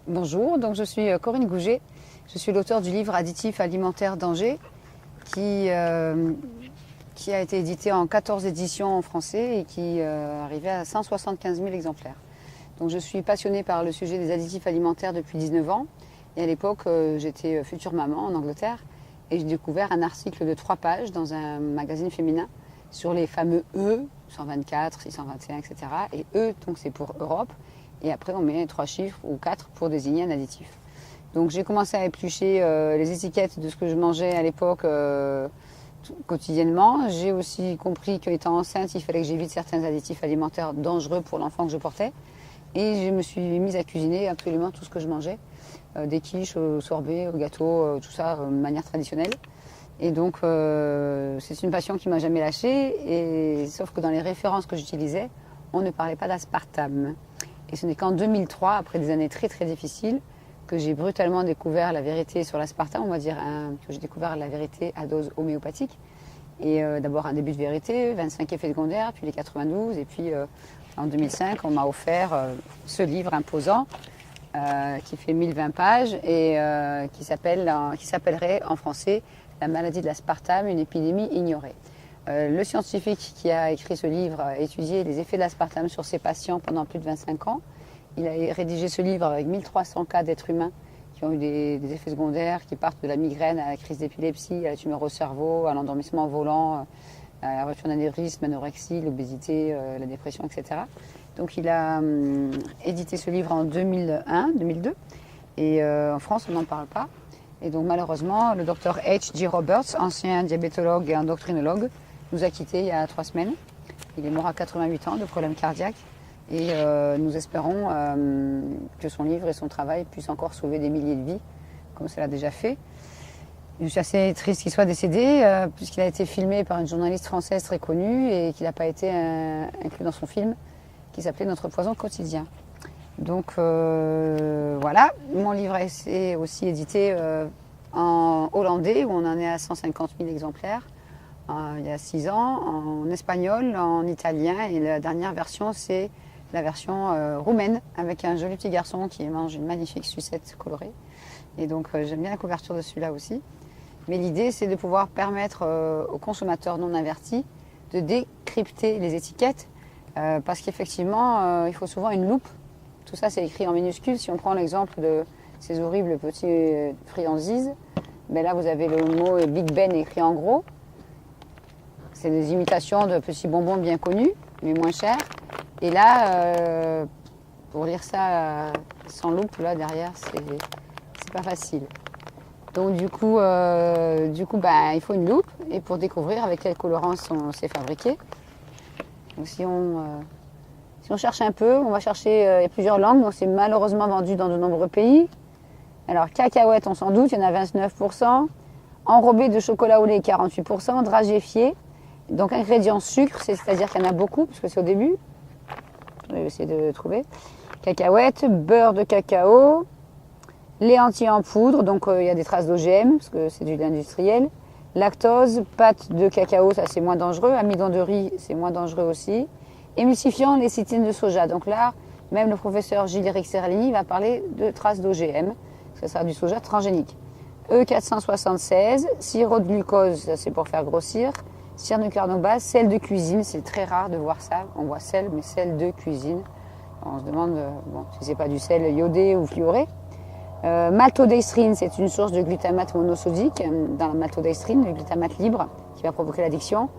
Bonjour, donc je suis Corinne Gouget, je suis l'auteure du livre Additifs alimentaires danger qui a été édité en 14 éditions en français et qui arrivait à 175 000 exemplaires. Donc je suis passionnée par le sujet des additifs alimentaires depuis 19 ans et à l'époque j'étais future maman en Angleterre et j'ai découvert un article de 3 pages dans un magazine féminin sur les fameux E, 124, 621, etc. Et E, donc c'est pour Europe. Et après, on met 3 chiffres ou 4 pour désigner un additif. Donc j'ai commencé à éplucher les étiquettes de ce que je mangeais à l'époque quotidiennement. J'ai aussi compris qu'étant enceinte, il fallait que j'évite certains additifs alimentaires dangereux pour l'enfant que je portais. Et je me suis mise à cuisiner absolument tout ce que je mangeais. Des quiches, au sorbet, au gâteau, tout ça de manière traditionnelle. Et donc c'est une passion qui ne m'a jamais lâchée. Sauf que dans les références que j'utilisais, on ne parlait pas d'aspartame. Et ce n'est qu'en 2003, après des années très très difficiles, que j'ai brutalement découvert la vérité sur l'aspartame, on va dire que j'ai découvert la vérité à dose homéopathique. Et d'abord un début de vérité, 25 effets secondaires, puis les 92, et puis en 2005, on m'a offert ce livre imposant qui fait 1020 pages et qui s'appellerait en français « La maladie de l'aspartame, une épidémie ignorée ». Le scientifique qui a écrit ce livre a étudié les effets de l'aspartame sur ses patients pendant plus de 25 ans. Il a rédigé ce livre avec 1300 cas d'êtres humains qui ont eu des effets secondaires qui partent de la migraine à la crise d'épilepsie, à la tumeur au cerveau, à l'endormissement volant, à la rupture d'anévrisme, l'anorexie, l'obésité, la dépression, etc. Donc il a édité ce livre en 2001-2002 et en France on n'en parle pas. Et donc malheureusement le docteur H.G. Roberts, ancien diabétologue et endocrinologue, nous a quittés il y a 3 semaines. Il est mort à 88 ans de problèmes cardiaques et nous espérons que son livre et son travail puissent encore sauver des milliers de vies, comme ça l'a déjà fait. Je suis assez triste qu'il soit décédé, puisqu'il a été filmé par une journaliste française très connue et qu'il n'a pas été inclus dans son film, qui s'appelait Notre poison quotidien. Donc voilà, mon livre est aussi édité en hollandais, où on en est à 150 000 exemplaires. Il y a 6 ans, en espagnol, en italien, et la dernière version, c'est la version roumaine, avec un joli petit garçon qui mange une magnifique sucette colorée. Et donc j'aime bien la couverture de celui-là aussi. Mais l'idée, c'est de pouvoir permettre aux consommateurs non avertis de décrypter les étiquettes, parce qu'effectivement, il faut souvent une loupe. Tout ça, c'est écrit en minuscules. Si on prend l'exemple de ces horribles petits friandises, ben là, vous avez le mot Big Ben écrit en gros. C'est des imitations de petits bonbons bien connus, mais moins chers. Et là, pour lire ça sans loupe, là, derrière, c'est pas facile. Donc du coup ben, il faut une loupe, et pour découvrir avec quel colorant c'est fabriqué. Donc si on cherche un peu, on va chercher, il y a plusieurs langues, donc c'est malheureusement vendu dans de nombreux pays. Alors cacahuètes, on s'en doute, il y en a 29%. Enrobé de chocolat au lait, 48%. Dragéfié. Donc ingrédients sucre, c'est-à-dire qu'il y en a beaucoup, parce que c'est au début. Je vais essayer de trouver. Cacahuètes, beurre de cacao, lait entier en poudre, donc il y a des traces d'OGM, parce que c'est du lait industriel. Lactose, pâte de cacao, ça c'est moins dangereux. Amidon de riz, c'est moins dangereux aussi. Émulsifiant, lécithine de soja. Donc là, même le professeur Gilles-Éric Serlini va parler de traces d'OGM, parce que ça sera du soja transgénique. E476, sirop de glucose, ça c'est pour faire grossir. Cyanocarbone, sel de cuisine, c'est très rare de voir ça. On voit sel, mais sel de cuisine. On se demande si c'est pas du sel iodé ou fluoré. Maltodextrine, c'est une source de glutamate monosodique. Dans la maltodextrine, le glutamate libre qui va provoquer l'addiction.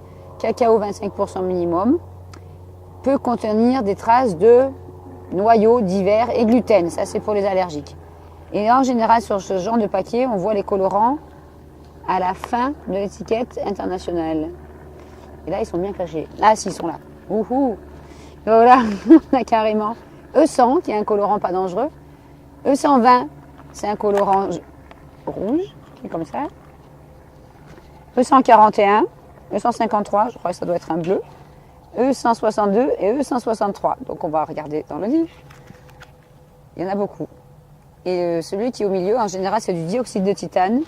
Cacao 25% minimum. Peut contenir des traces de noyaux divers et gluten. Ça, c'est pour les allergiques. Et en général, sur ce genre de paquet, on voit les colorants à la fin de l'étiquette internationale. Et là, ils sont bien cachés. Là, s'ils sont là. Ouhou. Voilà, on a carrément E100, qui est un colorant pas dangereux. E120, c'est un colorant rouge, qui est comme ça. E141, E153, je crois que ça doit être un bleu. E162 et E163. Donc on va regarder dans le livre. Il y en a beaucoup. Et celui qui est au milieu, en général, c'est du dioxyde de titane,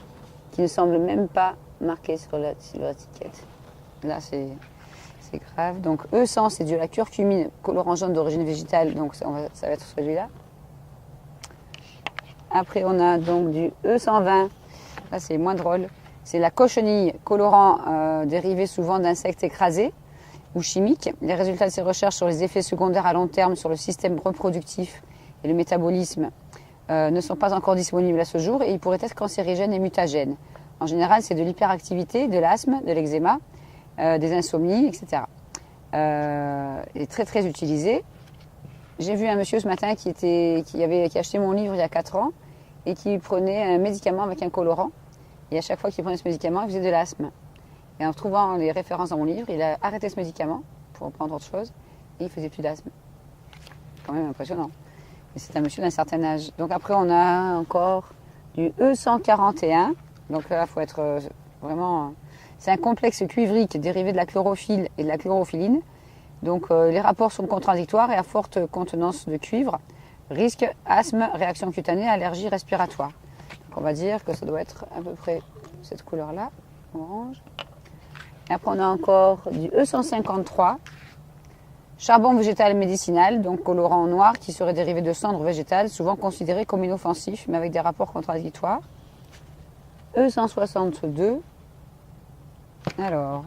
qui ne semble même pas marqué sur l'étiquette. Là, c'est grave. Donc E100, c'est de la curcumine, colorant jaune d'origine végétale, donc ça va être celui-là. Après, on a donc du E120, là c'est moins drôle. C'est la cochenille, colorant dérivé souvent d'insectes écrasés ou chimiques. Les résultats de ces recherches sur les effets secondaires à long terme sur le système reproductif et le métabolisme ne sont pas encore disponibles à ce jour et ils pourraient être cancérigènes et mutagènes. En général, c'est de l'hyperactivité, de l'asthme, de l'eczéma, des insomnies, etc. Il est très très utilisé. J'ai vu un monsieur ce matin qui a acheté mon livre il y a 4 ans et qui prenait un médicament avec un colorant. Et à chaque fois qu'il prenait ce médicament, il faisait de l'asthme. Et en trouvant les références dans mon livre, il a arrêté ce médicament pour prendre autre chose et il faisait plus d'asthme. Quand même impressionnant. Et c'est un monsieur d'un certain âge. Donc après, on a encore du E141. Donc là, il faut être vraiment... C'est un complexe cuivrique dérivé de la chlorophylle et de la chlorophyline. Donc les rapports sont contradictoires et à forte contenance de cuivre. Risque, asthme, réaction cutanée, allergie respiratoire. Donc on va dire que ça doit être à peu près cette couleur-là, orange. Et après on a encore du E153, charbon végétal médicinal, donc colorant noir qui serait dérivé de cendres végétales, souvent considéré comme inoffensif, mais avec des rapports contradictoires. E162, alors,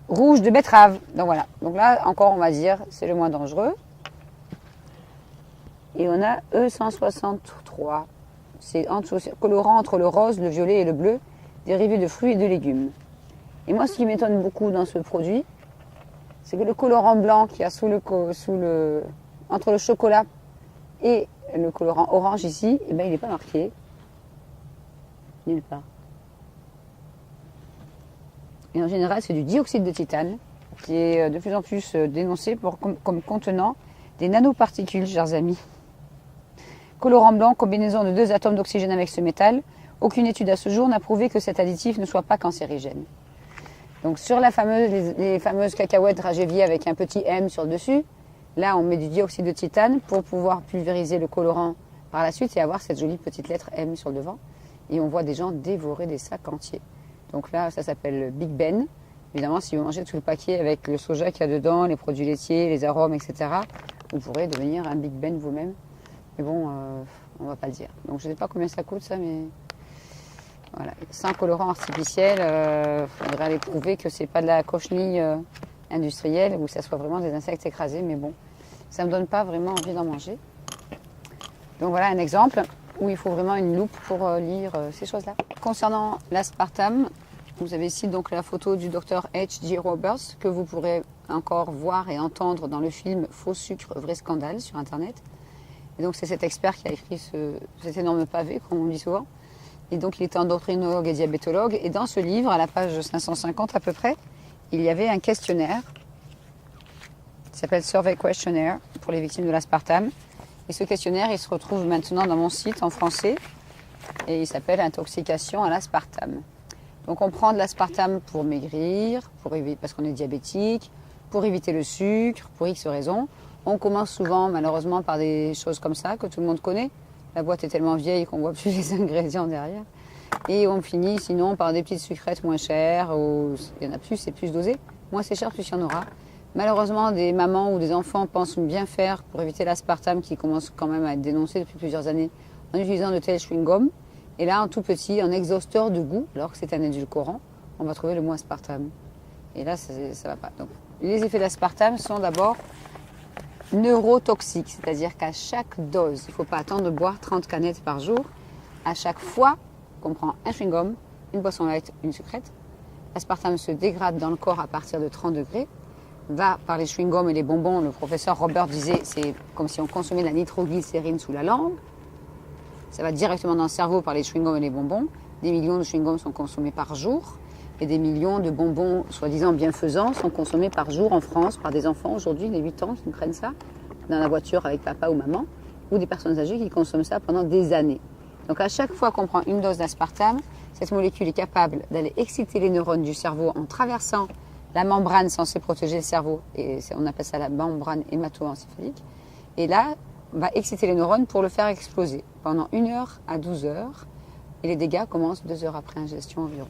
rouge de betterave. Donc voilà, donc là encore on va dire c'est le moins dangereux. Et on a E163, c'est colorant entre le rose, le violet et le bleu, dérivé de fruits et de légumes. Et moi ce qui m'étonne beaucoup dans ce produit, c'est que le colorant blanc qu'il y a entre le chocolat et le colorant orange ici, eh ben, il n'est pas marqué nulle part. Et en général, c'est du dioxyde de titane qui est de plus en plus dénoncé comme contenant des nanoparticules, chers amis. Colorant blanc, combinaison de 2 atomes d'oxygène avec ce métal. Aucune étude à ce jour n'a prouvé que cet additif ne soit pas cancérigène. Donc sur les fameuses cacahuètes dragéviées avec un petit M sur le dessus, là on met du dioxyde de titane pour pouvoir pulvériser le colorant par la suite et avoir cette jolie petite lettre M sur le devant. Et on voit des gens dévorer des sacs entiers. Donc là, ça s'appelle Big Ben. Évidemment, si vous mangez tout le paquet avec le soja qu'il y a dedans, les produits laitiers, les arômes, etc., vous pourrez devenir un Big Ben vous-même. Mais bon, on ne va pas le dire. Donc je ne sais pas combien ça coûte ça, mais voilà. Sans colorant artificiel, il faudrait aller prouver que ce n'est pas de la cochenille industrielle ou que ça soit vraiment des insectes écrasés. Mais bon, ça ne me donne pas vraiment envie d'en manger. Donc voilà un exemple où il faut vraiment une loupe pour lire ces choses-là. Concernant l'aspartame, vous avez ici donc la photo du docteur H.G. Roberts que vous pourrez encore voir et entendre dans le film Faux sucre, vrai scandale sur Internet. Et donc c'est cet expert qui a écrit cet énorme pavé, comme on dit souvent. Et donc il était endocrinologue et diabétologue. Et dans ce livre, à la page 550 à peu près, il y avait un questionnaire qui s'appelle Survey Questionnaire pour les victimes de l'aspartame. Et ce questionnaire, il se retrouve maintenant dans mon site en français et il s'appelle Intoxication à l'aspartame. Donc on prend de l'aspartame pour maigrir, parce qu'on est diabétique, pour éviter le sucre, pour X raisons. On commence souvent malheureusement par des choses comme ça que tout le monde connaît. La boîte est tellement vieille qu'on ne voit plus les ingrédients derrière. Et on finit sinon par des petites sucrètes moins chères, où il y en a plus, c'est plus dosé. Moins c'est cher, plus il y en aura. Malheureusement, des mamans ou des enfants pensent bien faire pour éviter l'aspartame qui commence quand même à être dénoncé depuis plusieurs années en utilisant de tels chewing-gums. Et là, en tout petit, en exhausteur de goût, alors que c'est un édulcorant, on va trouver le mot aspartame. Et là, ça ne va pas. Donc, les effets de l'aspartame sont d'abord neurotoxiques, c'est-à-dire qu'à chaque dose, il ne faut pas attendre de boire 30 canettes par jour. À chaque fois qu'on prend un chewing-gum, une boisson light, une sucrète, l'aspartame se dégrade dans le corps à partir de 30 degrés. Va par les chewing-gums et les bonbons, le professeur Robert disait, c'est comme si on consommait de la nitroglycérine sous la langue. Ça va directement dans le cerveau par les chewing-gums et les bonbons. Des millions de chewing-gums sont consommés par jour. Et des millions de bonbons, soi-disant bienfaisants, sont consommés par jour en France par des enfants aujourd'hui, les 8 ans, qui prennent ça dans la voiture avec papa ou maman, ou des personnes âgées qui consomment ça pendant des années. Donc à chaque fois qu'on prend une dose d'aspartame, cette molécule est capable d'aller exciter les neurones du cerveau en traversant la membrane censée protéger le cerveau, et on appelle ça la membrane hémato-encéphalique. Et là, va exciter les neurones pour le faire exploser pendant 1 heure à 12 heures. Et les dégâts commencent 2 heures après ingestion environ.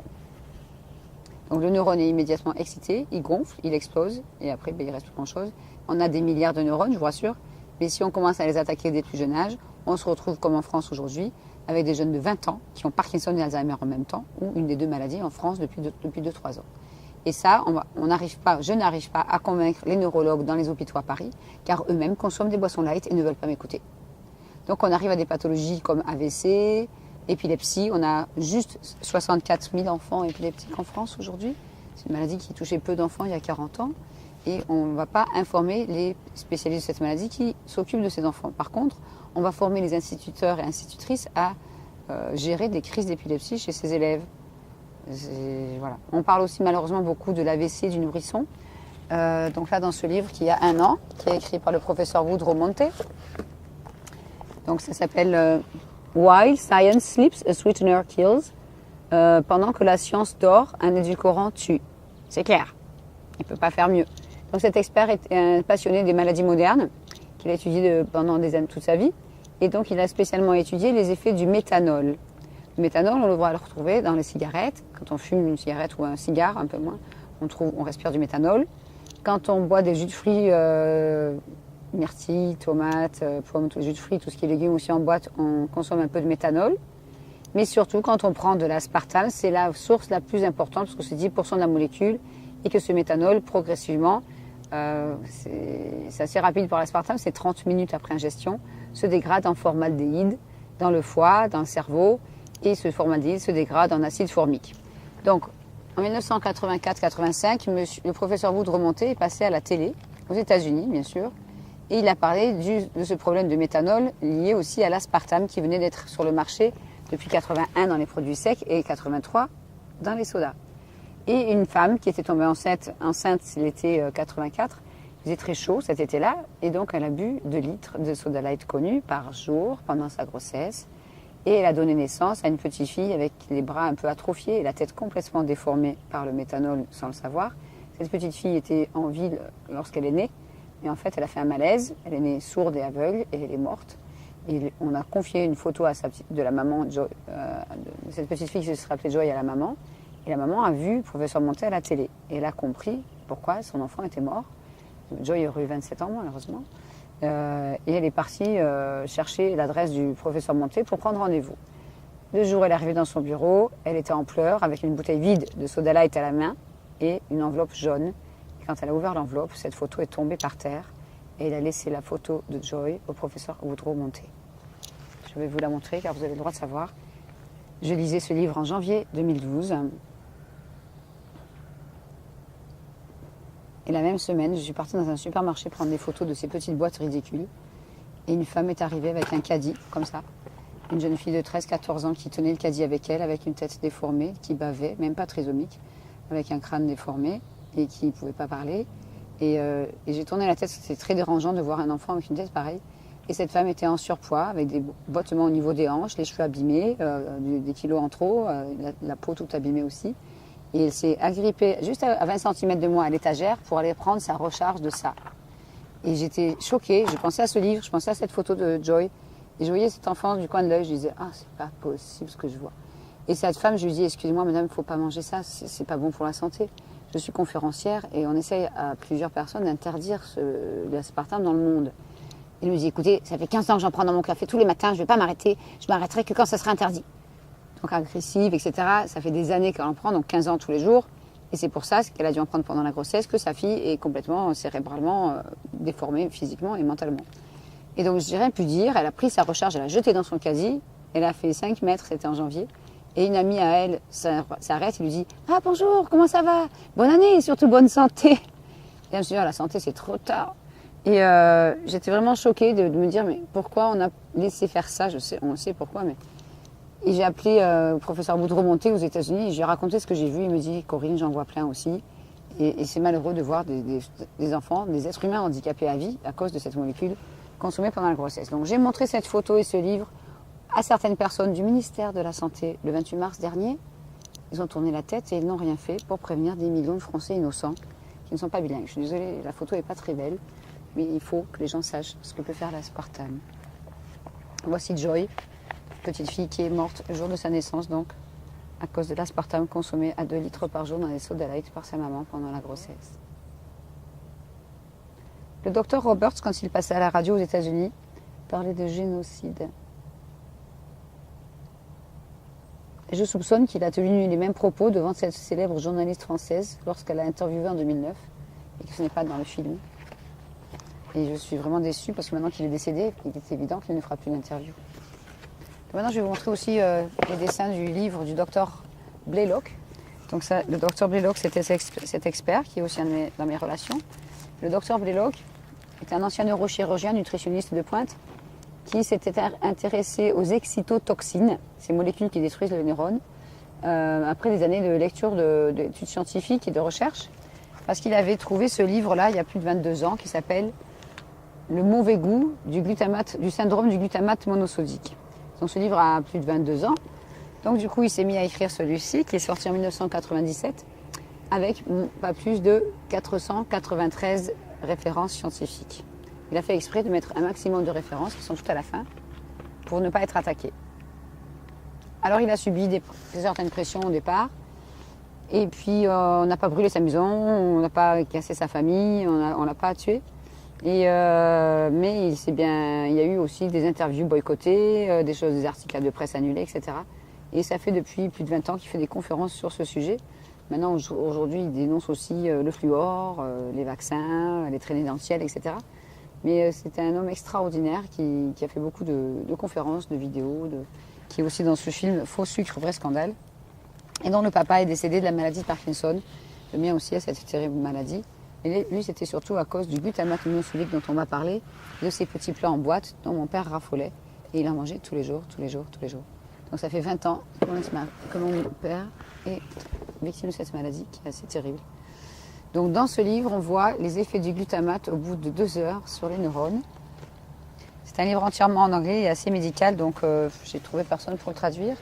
Donc le neurone est immédiatement excité, il gonfle, il explose, et après il ne reste plus grand-chose. On a des milliards de neurones, je vous rassure, mais si on commence à les attaquer dès plus jeune âge, on se retrouve comme en France aujourd'hui, avec des jeunes de 20 ans qui ont Parkinson et Alzheimer en même temps, ou une des deux maladies en France depuis 2-3 ans. Et ça, je n'arrive pas à convaincre les neurologues dans les hôpitaux à Paris, car eux-mêmes consomment des boissons light et ne veulent pas m'écouter. Donc on arrive à des pathologies comme AVC, épilepsie. On a juste 64 000 enfants épileptiques en France aujourd'hui. C'est une maladie qui touchait peu d'enfants il y a 40 ans. Et on ne va pas informer les spécialistes de cette maladie qui s'occupent de ces enfants. Par contre, on va former les instituteurs et institutrices à gérer des crises d'épilepsie chez ces élèves. Voilà. On parle aussi malheureusement beaucoup de l'AVC du nourrisson. Donc là, dans ce livre qui a 1 an, qui est écrit par le professeur Woodrow Monte. Donc ça s'appelle While Science Sleeps, a Sweetener Kills. Pendant que la science dort, un édulcorant tue. C'est clair. Il ne peut pas faire mieux. Donc cet expert est un passionné des maladies modernes, qu'il a étudié pendant des années, toute sa vie. Et donc il a spécialement étudié les effets du méthanol. Le méthanol, on va le retrouver dans les cigarettes. Quand on fume une cigarette ou un cigare, un peu moins, on respire du méthanol. Quand on boit des jus de fruits, myrtilles, tomates, pommes, tout jus de fruits, tout ce qui est légumes aussi en boîte, on consomme un peu de méthanol. Mais surtout, quand on prend de l'aspartame, c'est la source la plus importante, parce que c'est 10% de la molécule, et que ce méthanol, progressivement, c'est assez rapide pour l'aspartame, c'est 30 minutes après ingestion, se dégrade en formaldéhyde dans le foie, dans le cerveau, et ce formaldéhyde se dégrade en acide formique. Donc, en 1984-85, le professeur Woodrow Monte est passé à la télé, aux États-Unis, bien sûr, et il a parlé de ce problème de méthanol lié aussi à l'aspartame qui venait d'être sur le marché depuis 81 dans les produits secs et 83 dans les sodas. Et une femme qui était tombée enceinte l'été 84, il faisait très chaud cet été-là, et donc elle a bu 2 litres de soda light connu par jour pendant sa grossesse. Et elle a donné naissance à une petite fille avec les bras un peu atrophiés et la tête complètement déformée par le méthanol sans le savoir. Cette petite fille était en vie lorsqu'elle est née, mais en fait elle a fait un malaise, elle est née sourde et aveugle et elle est morte. Et on a confié une photo de la maman de cette petite fille qui se rappelait Joy à la maman. Et la maman a vu le professeur Monte à la télé. Et elle a compris pourquoi son enfant était mort. Joy aurait eu 27 ans malheureusement. Et elle est partie chercher l'adresse du professeur Monte pour prendre rendez-vous. Le jour, elle est arrivée dans son bureau, elle était en pleurs avec une bouteille vide de soda light à la main et une enveloppe jaune. Et quand elle a ouvert l'enveloppe, cette photo est tombée par terre et elle a laissé la photo de Joy au professeur Woodrow Monte. Je vais vous la montrer car vous avez le droit de savoir. Je lisais ce livre en janvier 2012. Et la même semaine, je suis partie dans un supermarché prendre des photos de ces petites boîtes ridicules. Et une femme est arrivée avec un caddie, comme ça. Une jeune fille de 13-14 ans qui tenait le caddie avec elle, avec une tête déformée, qui bavait, même pas trisomique, avec un crâne déformé et qui ne pouvait pas parler. Et j'ai tourné la tête, c'était très dérangeant de voir un enfant avec une tête pareille. Et cette femme était en surpoids, avec des bottements au niveau des hanches, les cheveux abîmés, des kilos en trop, la peau toute abîmée aussi. Et elle s'est agrippée juste à 20 cm de moi à l'étagère pour aller prendre sa recharge de ça. Et j'étais choquée, je pensais à ce livre, je pensais à cette photo de Joy. Et je voyais cet enfant du coin de l'œil, je disais, ah, c'est pas possible ce que je vois. Et cette femme, je lui dis, excusez-moi madame, il ne faut pas manger ça, c'est pas bon pour la santé. Je suis conférencière et on essaye à plusieurs personnes d'interdire l'aspartame dans le monde. Elle me dit, écoutez, ça fait 15 ans que j'en prends dans mon café tous les matins, je ne vais pas m'arrêter, je m'arrêterai que quand ça sera interdit. Donc agressive, etc. Ça fait des années qu'elle en prend, donc 15 ans tous les jours. Et c'est pour ça qu'elle a dû en prendre pendant la grossesse, que sa fille est complètement cérébralement déformée physiquement et mentalement. Et donc je n'ai rien pu dire, elle a pris sa recharge, elle a jeté dans son caddie, elle a fait 5 mètres, c'était en janvier. Et une amie à elle s'arrête et lui dit, ah bonjour, comment ça va? Bonne année et surtout bonne santé. Et elle me dit, la santé c'est trop tard. Et j'étais vraiment choquée de me dire, mais pourquoi on a laissé faire ça? On sait pourquoi, mais... Et j'ai appelé le professeur Woodrow Monte aux États-Unis et j'ai raconté ce que j'ai vu. Il me dit, Corinne, j'en vois plein aussi. Et c'est malheureux de voir des enfants, des êtres humains handicapés à vie à cause de cette molécule consommée pendant la grossesse. Donc j'ai montré cette photo et ce livre à certaines personnes du ministère de la Santé le 28 mars dernier. Ils ont tourné la tête et ils n'ont rien fait pour prévenir des millions de Français innocents qui ne sont pas bilingues. Je suis désolée, la photo n'est pas très belle. mais il faut que les gens sachent ce que peut faire l'aspartame. Voici Joy, petite fille qui est morte le jour de sa naissance, donc à cause de l'aspartame consommé à 2 litres par jour dans des soda light par sa maman pendant la grossesse. Le docteur Roberts, quand il passait à la radio aux États-Unis, parlait de génocide. Et je soupçonne qu'il a tenu les mêmes propos devant cette célèbre journaliste française lorsqu'elle l'a interviewé en 2009 et que ce n'est pas dans le film. Et je suis vraiment déçue parce que maintenant qu'il est décédé, il est évident qu'il ne fera plus d'interview. Maintenant, je vais vous montrer aussi les dessins du livre du docteur Blaylock. Donc ça, le docteur Blaylock, c'était cet expert qui est aussi dans mes relations. Le docteur Blaylock est un ancien neurochirurgien, nutritionniste de pointe, qui s'était intéressé aux excitotoxines, ces molécules qui détruisent les neurones, après des années de lecture d'études scientifiques et de recherche, parce qu'il avait trouvé ce livre-là il y a plus de 22 ans qui s'appelle « Le mauvais goût du syndrome du glutamate monosodique ». Donc ce livre a plus de 22 ans. Donc du coup, il s'est mis à écrire celui-ci, qui est sorti en 1997, avec pas plus de 493 références scientifiques. Il a fait exprès de mettre un maximum de références, qui sont toutes à la fin, pour ne pas être attaqué. Alors il a subi certaines pressions au départ, et puis on n'a pas brûlé sa maison, on n'a pas cassé sa famille, on l'a pas tué. Mais il y a eu aussi des interviews boycottées, des articles de presse annulés, etc. Et ça fait depuis plus de 20 ans qu'il fait des conférences sur ce sujet. Maintenant, aujourd'hui, il dénonce aussi le fluor, les vaccins, les traînées dentielles, etc. Mais c'était un homme extraordinaire qui a fait beaucoup de conférences, de vidéos, qui est aussi dans ce film Faux sucre, vrai scandale, et dont le papa est décédé de la maladie de Parkinson. Le mien aussi a cette terrible maladie. Et lui, c'était surtout à cause du glutamate monosodique dont on m'a parlé, de ces petits plats en boîte dont mon père raffolait. Et il en mangeait tous les jours, tous les jours, tous les jours. Donc ça fait 20 ans que mon père est victime de cette maladie qui est assez terrible. Donc dans ce livre, on voit les effets du glutamate au bout de 2 heures sur les neurones. C'est un livre entièrement en anglais et assez médical, donc j'ai trouvé personne pour le traduire.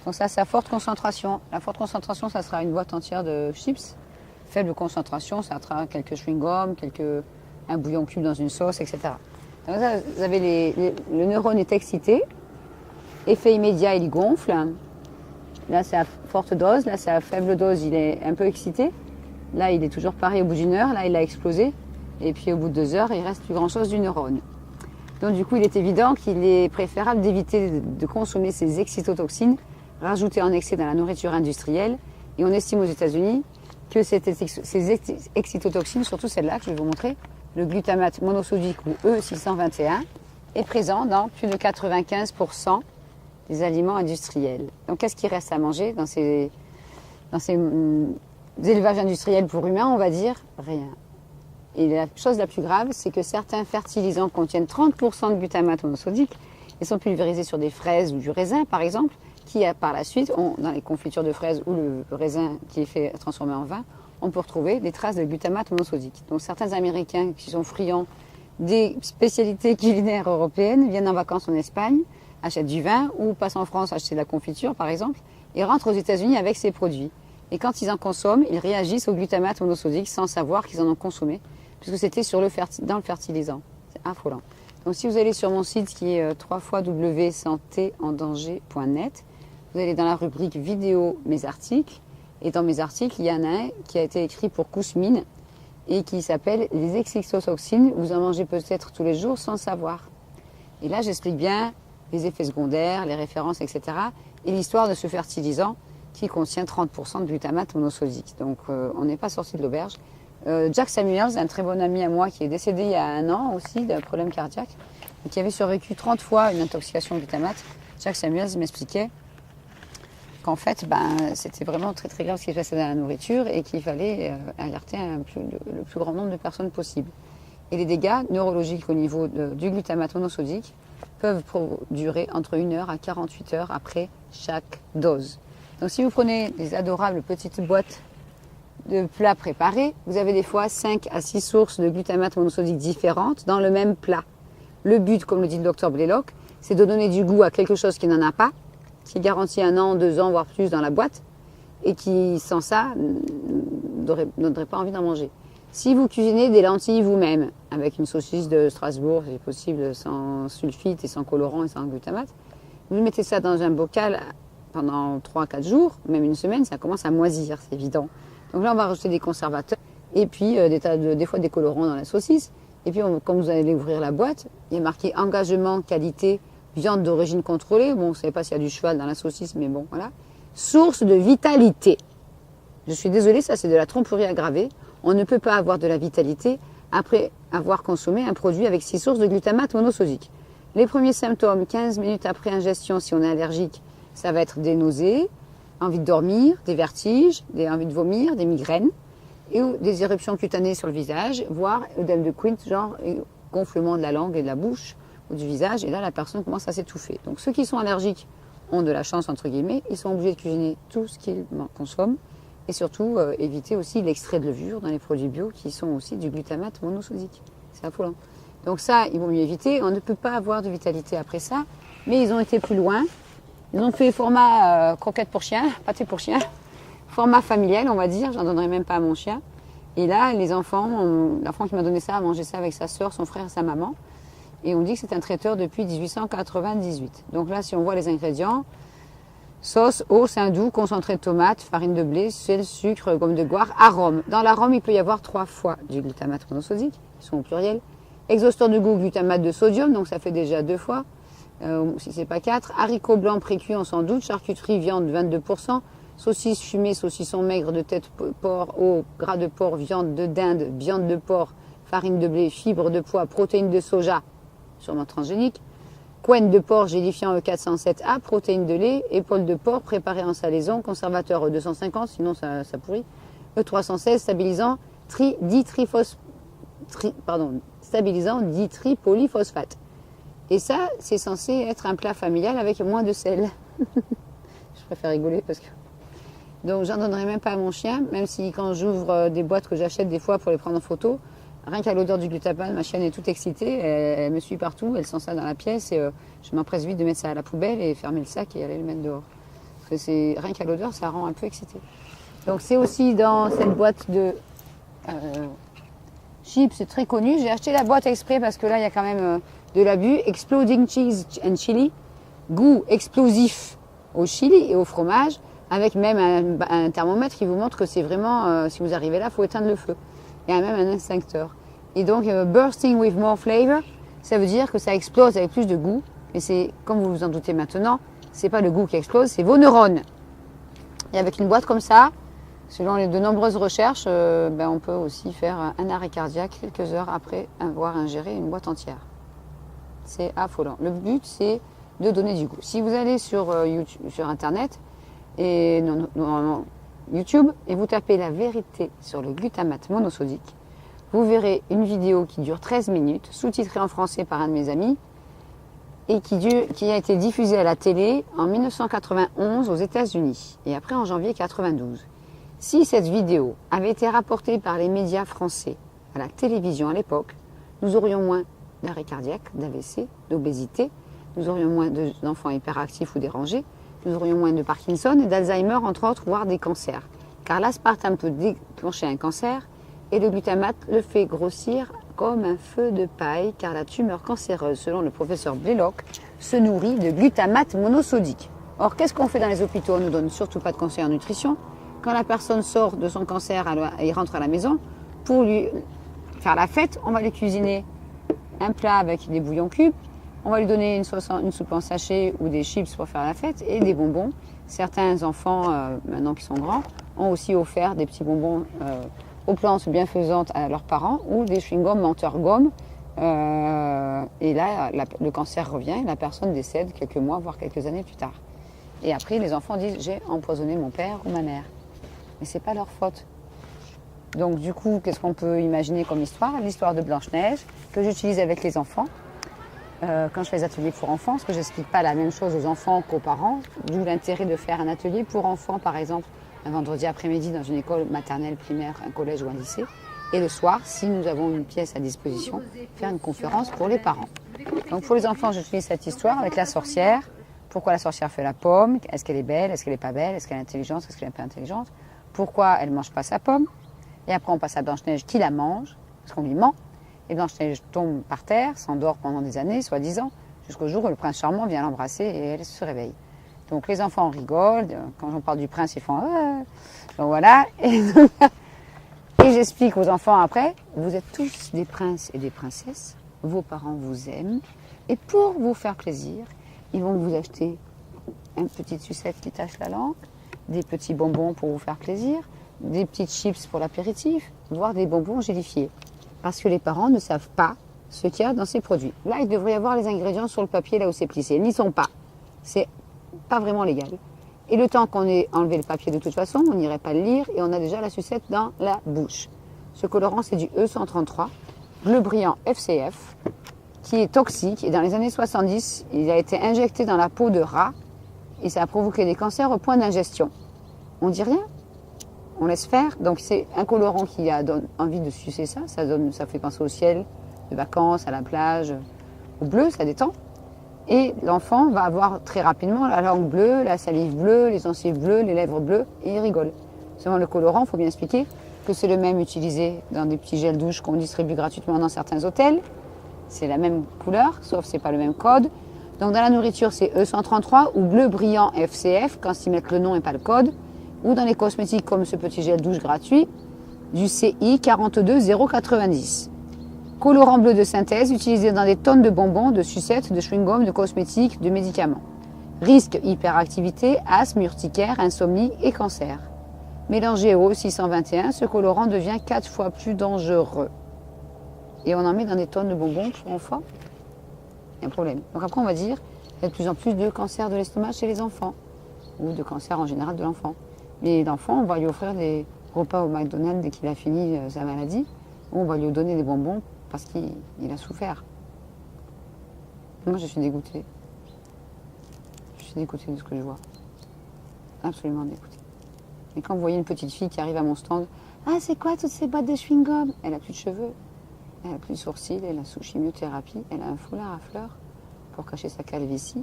Donc ça, c'est à forte concentration. La forte concentration, ça sera une boîte entière de chips. Faible concentration, ça sera quelques chewing-gums, un bouillon cube dans une sauce, etc. Donc là, vous avez le neurone est excité, effet immédiat, il gonfle. Là, c'est à forte dose, là, c'est à faible dose, il est un peu excité. Là, il est toujours pareil au bout d'1 heure, là, il a explosé. Et puis au bout de 2 heures, il reste plus grand-chose du neurone. Donc du coup, il est évident qu'il est préférable d'éviter de consommer ces excitotoxines rajoutées en excès dans la nourriture industrielle. Et on estime aux États-Unis que ces excitotoxines, surtout celle-là que je vais vous montrer, le glutamate monosodique ou E621, est présent dans plus de 95% des aliments industriels. Donc qu'est-ce qu'il reste à manger dans ces élevages industriels pour humains? On va dire rien. Et la chose la plus grave, c'est que certains fertilisants contiennent 30% de glutamate monosodique et sont pulvérisés sur des fraises ou du raisin, par exemple, qui par la suite, dans les confitures de fraises ou le raisin qui est fait transformer en vin, on peut retrouver des traces de glutamate monosodique. Donc certains Américains qui sont friands des spécialités culinaires européennes viennent en vacances en Espagne, achètent du vin ou passent en France acheter de la confiture, par exemple, et rentrent aux États-Unis avec ces produits. Et quand ils en consomment, ils réagissent au glutamate monosodique sans savoir qu'ils en ont consommé, puisque c'était dans le fertilisant. C'est affolant. Donc si vous allez sur mon site qui est www.santéendanger.net, vous allez dans la rubrique vidéo mes articles, et dans mes articles, il y en a un qui a été écrit pour Kousmine et qui s'appelle les excitotoxines. Vous en mangez peut-être tous les jours sans savoir. Et là, j'explique bien les effets secondaires, les références, etc. et l'histoire de ce fertilisant qui contient 30% de glutamate monosodique. Donc on n'est pas sorti de l'auberge. Jack Samuels, un très bon ami à moi qui est décédé il y a 1 an aussi d'un problème cardiaque et qui avait survécu 30 fois une intoxication au glutamate, Jack Samuels m'expliquait qu'en fait, c'était vraiment très très grave ce qui se passait dans la nourriture et qu'il fallait alerter le plus grand nombre de personnes possible. Et les dégâts neurologiques au niveau du glutamate monosodique peuvent durer entre 1 heure à 48 heures après chaque dose. Donc si vous prenez des adorables petites boîtes de plats préparés, vous avez des fois 5 à 6 sources de glutamate monosodique différentes dans le même plat. Le but, comme le dit le docteur Blaylock, c'est de donner du goût à quelque chose qui n'en a pas, qui garantit 1 an, 2 ans, voire plus dans la boîte, et qui, sans ça, n'aurait pas envie d'en manger. Si vous cuisinez des lentilles vous-même, avec une saucisse de Strasbourg, si possible, sans sulfite et sans colorant et sans glutamate. Vous mettez ça dans un bocal pendant 3-4 jours, même une semaine, ça commence à moisir, c'est évident. Donc là, on va rajouter des conservateurs et puis des fois des colorants dans la saucisse. Et puis, quand vous allez ouvrir la boîte, il y a marqué engagement, qualité, viande d'origine contrôlée. Bon, on ne sait pas s'il y a du cheval dans la saucisse, mais bon, voilà. Source de vitalité. Je suis désolée, ça c'est de la tromperie aggravée. On ne peut pas avoir de la vitalité après avoir consommé un produit avec 6 sources de glutamate monosodique. Les premiers symptômes, 15 minutes après ingestion, si on est allergique, ça va être des nausées, envie de dormir, des vertiges, des envies de vomir, des migraines et des éruptions cutanées sur le visage, voire œdème de Quint, genre gonflement de la langue et de la bouche ou du visage. Et là, la personne commence à s'étouffer. Donc ceux qui sont allergiques ont de la chance, entre guillemets. Ils sont obligés de cuisiner tout ce qu'ils consomment. Et surtout, éviter aussi l'extrait de levure dans les produits bio qui sont aussi du glutamate monosodique. C'est affolant. Donc ça, il vaut mieux éviter. On ne peut pas avoir de vitalité après ça. Mais ils ont été plus loin. Ils ont fait format croquette pour chien, pâté pour chien. Format familial, on va dire. J'en donnerai même pas à mon chien. Et là, les enfants, l'enfant qui m'a donné ça a mangé ça avec sa sœur, son frère et sa maman. Et on dit que c'est un traiteur depuis 1898. Donc là, si on voit les ingrédients, sauce, eau, sein doux, concentré de tomate, farine de blé, sel, sucre, gomme de goire, arôme. Dans l'arôme, il peut y avoir 3 fois du glutamate monosodique, ils sont au pluriel. Exhausteur de goût, glutamate de sodium, donc ça fait déjà 2 fois, si c'est pas 4. Haricots blancs précuits, on s'en doute. Charcuterie, viande, 22%. Saucisses fumées, saucissons maigres de tête, porc, eau, gras de porc, viande de dinde, viande de porc, farine de blé, fibres de pois, protéines de soja, sûrement transgéniques. Couenne de porc gélifiant E407A, protéines de lait, épaules de porc préparées en salaison, conservateur E250, sinon ça pourrit. E316, stabilisant ditripolyphosphate. Et ça, c'est censé être un plat familial avec moins de sel. Je préfère rigoler parce que... Donc j'en donnerai même pas à mon chien, même si quand j'ouvre des boîtes que j'achète des fois pour les prendre en photo, rien qu'à l'odeur du glutamate, ma chienne est toute excitée, elle me suit partout, elle sent ça dans la pièce et je m'empresse vite de mettre ça à la poubelle et fermer le sac et aller le mettre dehors. Parce que rien qu'à l'odeur, ça rend un peu excité. Donc c'est aussi dans cette boîte de chips, c'est très connu. J'ai acheté la boîte exprès parce que là il y a quand même de l'abus. Exploding Cheese and Chili, goût explosif au chili et au fromage, avec même un thermomètre qui vous montre que c'est vraiment, si vous arrivez là, il faut éteindre le feu. Il y a même un instincteur. Et donc, bursting with more flavor, ça veut dire que ça explose avec plus de goût. Et c'est, comme vous vous en doutez maintenant, c'est pas le goût qui explose, c'est vos neurones. Et avec une boîte comme ça, selon de nombreuses recherches, on peut aussi faire un arrêt cardiaque quelques heures après avoir ingéré une boîte entière. C'est affolant. Le but, c'est de donner du goût. Si vous allez sur Internet, et normalement YouTube, et vous tapez la vérité sur le glutamate monosodique, vous verrez une vidéo qui dure 13 minutes, sous-titrée en français par un de mes amis, et qui a été diffusée à la télé en 1991 aux États-Unis, et après en janvier 92. Si cette vidéo avait été rapportée par les médias français à la télévision à l'époque, nous aurions moins d'arrêt cardiaque, d'AVC, d'obésité, nous aurions moins d'enfants hyperactifs ou dérangés, nous aurions moins de Parkinson et d'Alzheimer, entre autres, voire des cancers. Car l'aspartame peut déclencher un cancer et le glutamate le fait grossir comme un feu de paille, car la tumeur cancéreuse, selon le professeur Blaylock, se nourrit de glutamate monosodique. Or, qu'est-ce qu'on fait dans les hôpitaux? On ne nous donne surtout pas de conseils en nutrition. Quand la personne sort de son cancer et rentre à la maison, pour lui faire la fête, on va lui cuisiner un plat avec des bouillons cubes, on va lui donner une soupe en sachet ou des chips pour faire la fête et des bonbons. Certains enfants, maintenant qui sont grands, ont aussi offert des petits bonbons aux plantes bienfaisantes à leurs parents ou des chewing-gums menteur-gomme. Et là, le cancer revient et la personne décède quelques mois, voire quelques années plus tard. Et après, les enfants disent « j'ai empoisonné mon père ou ma mère ». Mais ce n'est pas leur faute. Donc du coup, qu'est-ce qu'on peut imaginer comme histoire? L'histoire de Blanche-Neige, que j'utilise avec les enfants. Quand je fais des ateliers pour enfants, parce que je n'explique pas la même chose aux enfants qu'aux parents, d'où l'intérêt de faire un atelier pour enfants, par exemple, un vendredi après-midi dans une école maternelle, primaire, un collège ou un lycée, et le soir, si nous avons une pièce à disposition, faire une conférence pour les parents. Donc pour les enfants, j'utilise cette histoire avec la sorcière. Pourquoi la sorcière fait la pomme? Est-ce qu'elle est belle? Est-ce qu'elle n'est pas belle? Est-ce qu'elle est intelligente? Est-ce qu'elle n'est pas intelligente? Pourquoi elle ne mange pas sa pomme? Et après, on passe à Blanche-Neige qui la mange, parce qu'on lui ment. Et Blanche-Neige tombe par terre, s'endort pendant des années, soi-disant, jusqu'au jour où le prince charmant vient l'embrasser et elle se réveille. Donc les enfants rigolent, quand j'en parle du prince, ils font ah. Donc voilà. Et j'explique aux enfants après, vous êtes tous des princes et des princesses, vos parents vous aiment, et pour vous faire plaisir, ils vont vous acheter une petite sucette qui tache la langue, des petits bonbons pour vous faire plaisir, des petites chips pour l'apéritif, voire des bonbons gélifiés. Parce que les parents ne savent pas ce qu'il y a dans ces produits. Là, il devrait y avoir les ingrédients sur le papier, là où c'est plissé. Ils n'y sont pas. C'est pas vraiment légal. Et le temps qu'on ait enlevé le papier de toute façon, on n'irait pas le lire et on a déjà la sucette dans la bouche. Ce colorant, c'est du E133, bleu brillant FCF, qui est toxique. Et dans les années 70, il a été injecté dans la peau de rat et ça a provoqué des cancers au point d'ingestion. On dit rien, on laisse faire. Donc c'est un colorant qui a envie de sucer ça. Ça fait penser au ciel, de vacances, à la plage, au bleu, ça détend. Et l'enfant va avoir très rapidement la langue bleue, la salive bleue, les gencives bleues, les lèvres bleues, et il rigole. Seulement le colorant, il faut bien expliquer que c'est le même utilisé dans des petits gels douche qu'on distribue gratuitement dans certains hôtels. C'est la même couleur, sauf que ce n'est pas le même code. Donc dans la nourriture, c'est E133 ou bleu brillant FCF, quand ils mettent le nom et pas le code. Ou dans les cosmétiques, comme ce petit gel douche gratuit, du CI 42090. Colorant bleu de synthèse utilisé dans des tonnes de bonbons, de sucettes, de chewing-gum, de cosmétiques, de médicaments. Risque hyperactivité, asthme, urticaire, insomnie et cancer. Mélangé au 621, ce colorant devient 4 fois plus dangereux. Et on en met dans des tonnes de bonbons pour enfants. Il y a un problème. Donc après, on va dire qu'il y a de plus en plus de cancer de l'estomac chez les enfants. Ou de cancer en général de l'enfant. Mais l'enfant, on va lui offrir des repas au McDonald's dès qu'il a fini sa maladie. Ou on va lui donner des bonbons parce qu'il a souffert. Moi, je suis dégoûtée. Je suis dégoûtée de ce que je vois. Absolument dégoûtée. Et quand vous voyez une petite fille qui arrive à mon stand, « Ah, c'est quoi toutes ces boîtes de chewing-gum » Elle a plus de cheveux, elle a plus de sourcils, elle a sous chimiothérapie, elle a un foulard à fleurs pour cacher sa calvitie.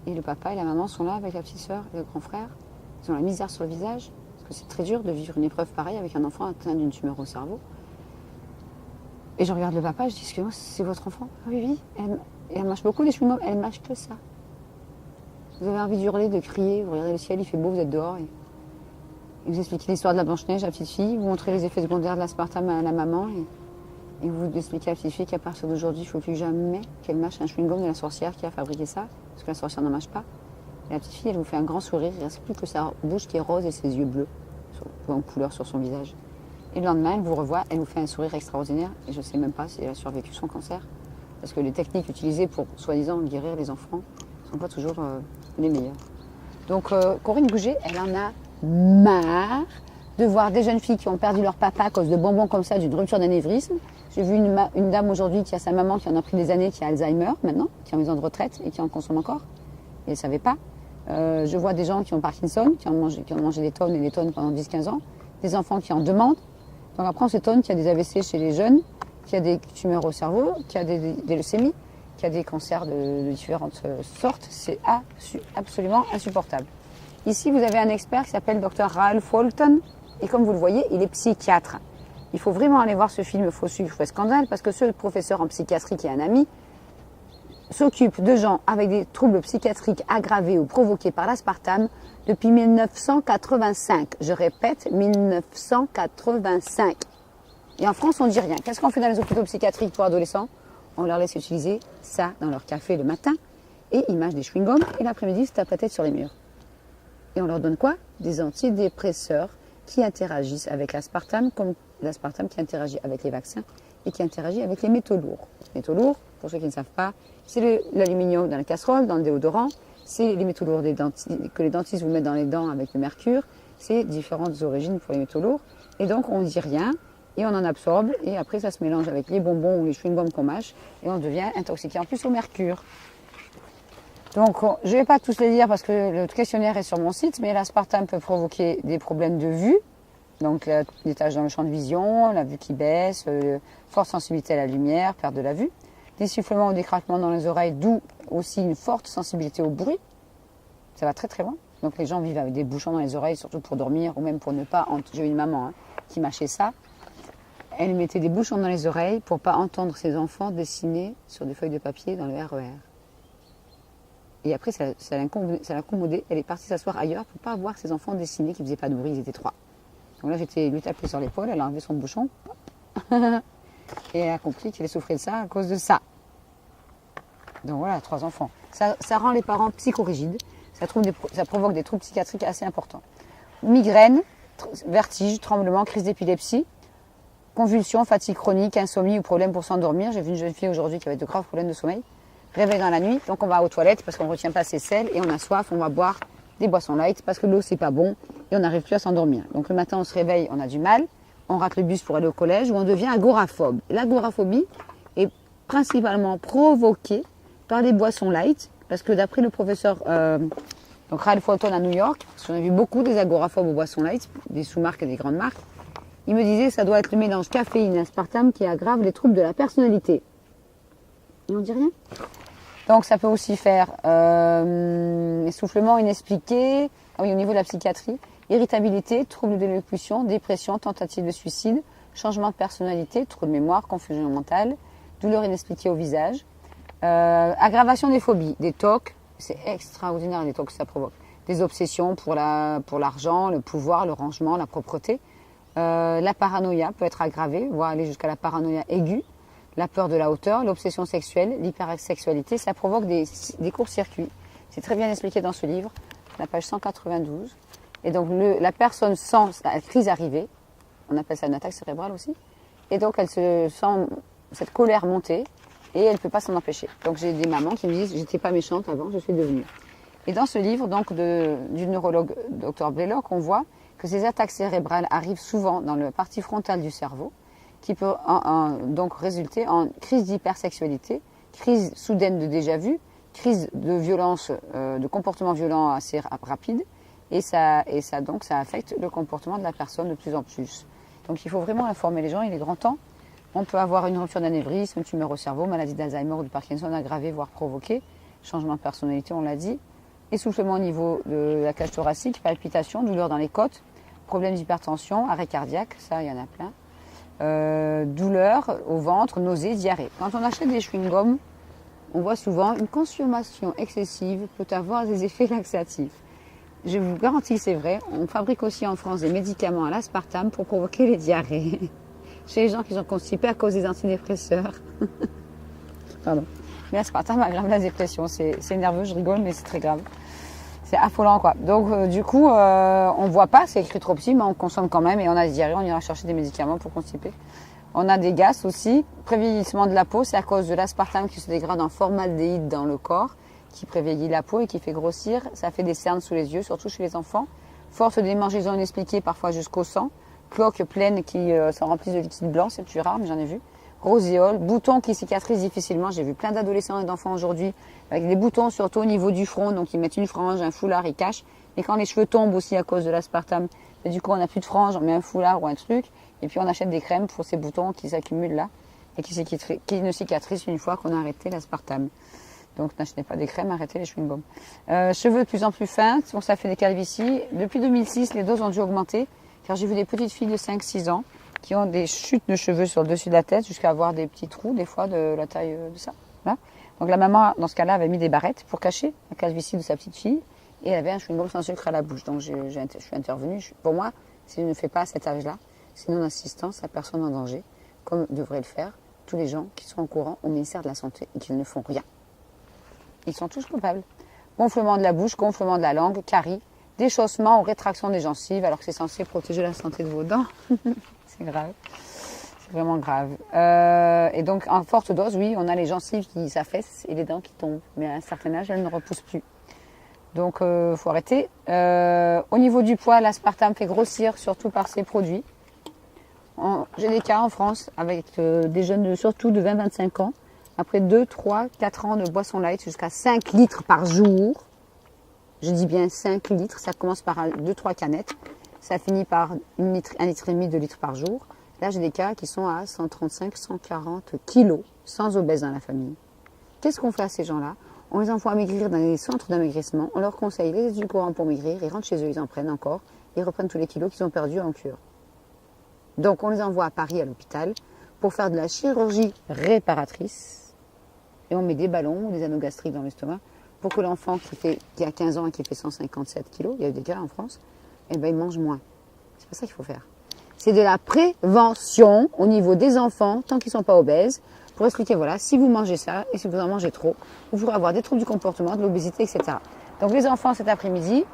Et le papa et la maman sont là avec la petite sœur et le grand frère. Ils ont la misère sur le visage, parce que c'est très dur de vivre une épreuve pareille avec un enfant atteint d'une tumeur au cerveau. Et je regarde le papa, je dis, excusez-moi, c'est votre enfant? Oui, oui. Elle mâche beaucoup les chewing-gums, elle mâche que ça. Vous avez envie d'hurler, de crier, vous regardez le ciel, il fait beau, vous êtes dehors. Et vous expliquez l'histoire de la Blanche-Neige à la petite fille, vous montrez les effets secondaires de l'aspartame à la maman, et vous expliquez à la petite fille qu'à partir d'aujourd'hui, il ne faut plus jamais qu'elle mâche un chewing-gum de la sorcière qui a fabriqué ça, parce que la sorcière n'en mâche pas. Et la petite fille, elle vous fait un grand sourire, il ne reste plus que sa bouche qui est rose et ses yeux bleus, en couleur sur son visage. Et le lendemain, elle vous revoit, elle vous fait un sourire extraordinaire. Et je ne sais même pas si elle a survécu son cancer. Parce que les techniques utilisées pour, soi-disant, guérir les enfants ne sont pas toujours les meilleures. Donc, Corinne Gouget, elle en a marre de voir des jeunes filles qui ont perdu leur papa à cause de bonbons comme ça, d'une rupture d'anévrisme. J'ai vu une dame aujourd'hui qui a sa maman qui en a pris des années, qui a Alzheimer maintenant, qui est en maison de retraite et qui en consomme encore. Et elle ne savait pas. Je vois des gens qui ont Parkinson, qui ont mangé des tonnes et des tonnes pendant 10-15 ans. Des enfants qui en demandent. Donc après, on s'étonne qu'il y a des AVC chez les jeunes, qu'il y a des tumeurs au cerveau, qu'il y a des leucémies, qu'il y a des cancers de différentes sortes. C'est absolument insupportable. Ici, vous avez un expert qui s'appelle Dr Ralph Walton. Et comme vous le voyez, il est psychiatre. Il faut vraiment aller voir ce film Faux sucre, faux scandale, parce que ce professeur en psychiatrie qui est un ami s'occupe de gens avec des troubles psychiatriques aggravés ou provoqués par l'aspartame depuis 1985. Je répète, 1985. Et en France, on ne dit rien. Qu'est-ce qu'on fait dans les hôpitaux psychiatriques pour adolescents? On leur laisse utiliser ça dans leur café le matin et ils mâchent des chewing-gums et l'après-midi, ils se tapent la tête sur les murs. Et on leur donne quoi? Des antidépresseurs qui interagissent avec l'aspartame, comme l'aspartame qui interagit avec les vaccins et qui interagit avec les métaux lourds. Les métaux lourds, pour ceux qui ne savent pas, c'est l'aluminium dans la casserole, dans le déodorant, c'est les métaux lourds que les dentistes vous mettent dans les dents avec le mercure, c'est différentes origines pour les métaux lourds. Et donc on ne dit rien et on en absorbe et après ça se mélange avec les bonbons ou les chewing-gums qu'on mâche et on devient intoxiqué en plus au mercure. Donc je ne vais pas tous les dire parce que le questionnaire est sur mon site, mais l'aspartame peut provoquer des problèmes de vue, donc des taches dans le champ de vision, la vue qui baisse, forte sensibilité à la lumière, perte de la vue, des sifflements ou des craquements dans les oreilles, d'où aussi une forte sensibilité au bruit. Ça va très très loin. Donc les gens vivent avec des bouchons dans les oreilles, surtout pour dormir ou même pour ne pas... J'ai eu une maman qui mâchait ça. Elle mettait des bouchons dans les oreilles pour pas entendre ses enfants dessiner sur des feuilles de papier dans le RER. Et après, ça l'incommodait. Elle est partie s'asseoir ailleurs pour pas voir ses enfants dessiner qui faisaient pas de bruit. Ils étaient 3. Donc là, j'étais lui taper sur l'épaule. Elle a enlevé son bouchon. Et elle a compris qu'elle souffrait de ça à cause de ça. Donc voilà, 3 enfants. Ça rend les parents psychorigides. Ça provoque des troubles psychiatriques assez importants. Migraine, vertige, tremblement, crise d'épilepsie, convulsions, fatigue chronique, insomnie ou problème pour s'endormir. J'ai vu une jeune fille aujourd'hui qui avait de graves problèmes de sommeil. Réveil dans la nuit, donc on va aux toilettes parce qu'on ne retient pas ses selles et on a soif, on va boire des boissons light parce que l'eau c'est pas bon et on n'arrive plus à s'endormir. Donc le matin on se réveille, on a du mal, on rate le bus pour aller au collège ou on devient agoraphobe. L'agoraphobie est principalement provoquée par les boissons light parce que d'après le professeur donc Ralph Walton à New York, parce qu'on a vu beaucoup des agoraphobes aux boissons light, des sous-marques et des grandes marques, il me disait que ça doit être le mélange caféine et aspartame qui aggrave les troubles de la personnalité. Et on dit rien. Donc ça peut aussi faire essoufflement inexpliqué, au niveau de la psychiatrie, irritabilité, troubles de l'élocution, dépression, tentative de suicide, changement de personnalité, troubles de mémoire, confusion mentale, douleur inexpliquée au visage, aggravation des phobies, des tocs, c'est extraordinaire les tocs que ça provoque, des obsessions pour l'argent, le pouvoir, le rangement, la propreté, la paranoïa peut être aggravée, voire aller jusqu'à la paranoïa aiguë, la peur de la hauteur, l'obsession sexuelle, l'hypersexualité, ça provoque des courts-circuits. C'est très bien expliqué dans ce livre, la page 192. Et donc la personne sent la crise arriver, on appelle ça une attaque cérébrale aussi, et donc elle se sent cette colère monter et elle ne peut pas s'en empêcher. Donc j'ai des mamans qui me disent, j'étais pas méchante avant, je suis devenue. Et dans ce livre donc du neurologue Dr Blaylock, on voit que ces attaques cérébrales arrivent souvent dans la partie frontale du cerveau, qui peut donc résulter en crise d'hypersexualité, crise soudaine de déjà-vu, crise de violence, de comportement violent assez rapide, et ça affecte le comportement de la personne de plus en plus. Donc il faut vraiment informer les gens, il est grand temps. On peut avoir une rupture d'anévrisme, une tumeur au cerveau, maladie d'Alzheimer ou de Parkinson aggravée, voire provoquée, changement de personnalité, on l'a dit, essoufflement au niveau de la cage thoracique, palpitations, douleurs dans les côtes, problèmes d'hypertension, arrêt cardiaque, ça il y en a plein. Douleurs au ventre, nausées, diarrhée. Quand on achète des chewing-gums, on voit souvent une consommation excessive peut avoir des effets laxatifs. Je vous garantis, c'est vrai, on fabrique aussi en France des médicaments à l'aspartame pour provoquer les diarrhées. Chez les gens qui sont constipés à cause des antidépresseurs. Pardon. Mais l'aspartame aggrave la dépression. C'est nerveux, je rigole, mais c'est très grave. C'est affolant, quoi. Donc, du coup, on voit pas, c'est écrit trop petit, mais on consomme quand même et on a des diarrhées, on ira chercher des médicaments pour constiper. On a des gaz aussi. Prévieillissement de la peau, c'est à cause de l'aspartame qui se dégrade en formaldéhyde dans le corps, qui prévieillit la peau et qui fait grossir. Ça fait des cernes sous les yeux, surtout chez les enfants. Forte démangeaison inexpliquée, parfois jusqu'au sang. Cloques pleines qui s'en remplissent de liquide blanc, c'est plus rare, mais j'en ai vu. Roséole, boutons qui cicatrisent difficilement. J'ai vu plein d'adolescents et d'enfants aujourd'hui avec des boutons surtout au niveau du front, donc ils mettent une frange, un foulard, ils cachent. Et quand les cheveux tombent aussi à cause de l'aspartame, du coup on n'a plus de frange, on met un foulard ou un truc, et puis on achète des crèmes pour ces boutons qui s'accumulent là et qui ne cicatrisent une fois qu'on a arrêté l'aspartame. Donc n'achetez pas des crèmes, arrêtez les chewing-gums. Cheveux de plus en plus fins, donc ça fait des calvities. Depuis 2006, les doses ont dû augmenter, car j'ai vu des petites filles de 5-6 ans qui ont des chutes de cheveux sur le dessus de la tête jusqu'à avoir des petits trous, des fois de la taille de ça. Voilà. Donc la maman, dans ce cas-là, avait mis des barrettes pour cacher la calvitie de sa petite fille et elle avait un chewing-gum sans sucre à la bouche. Donc je suis intervenue. Pour moi, si je ne fais pas à cet âge-là, c'est non-assistance à personne en danger, comme devraient le faire tous les gens qui sont au courant au ministère de la Santé et qui ne font rien. Ils sont tous coupables. Gonflement de la bouche, gonflement de la langue, caries, déchaussement ou rétraction des gencives, alors que c'est censé protéger la santé de vos dents. C'est grave. C'est vraiment grave. Et donc, en forte dose, oui, on a les gencives qui s'affaissent et les dents qui tombent. Mais à un certain âge, elles ne repoussent plus. Donc, il faut arrêter. Au niveau du poids, l'aspartame fait grossir, surtout par ses produits. J'ai des cas en France avec des jeunes, surtout de 20-25 ans, après 2, 3, 4 ans de boisson light, jusqu'à 5 litres par jour. Je dis bien 5 litres, ça commence par 2-3 canettes. Ça finit par 1 litre et demi, 2 litres par jour. Là, j'ai des cas qui sont à 135, 140 kilos, sans obèse dans la famille. Qu'est-ce qu'on fait à ces gens-là? On les envoie maigrir dans les centres d'amaigrissement. On leur conseille les édulcorants pour maigrir. Ils rentrent chez eux, ils en prennent encore. Ils reprennent tous les kilos qu'ils ont perdus en cure. Donc on les envoie à Paris à l'hôpital pour faire de la chirurgie réparatrice. Et on met des ballons ou des anneaux gastriques dans l'estomac pour que l'enfant qui a 15 ans et qui fait 157 kilos, il y a eu des cas en France, eh ben, il mange moins. C'est pas ça qu'il faut faire. C'est de la prévention au niveau des enfants, tant qu'ils ne sont pas obèses, pour expliquer, voilà, si vous mangez ça et si vous en mangez trop, vous pourrez avoir des troubles du comportement, de l'obésité, etc. Donc les enfants, cet après-midi,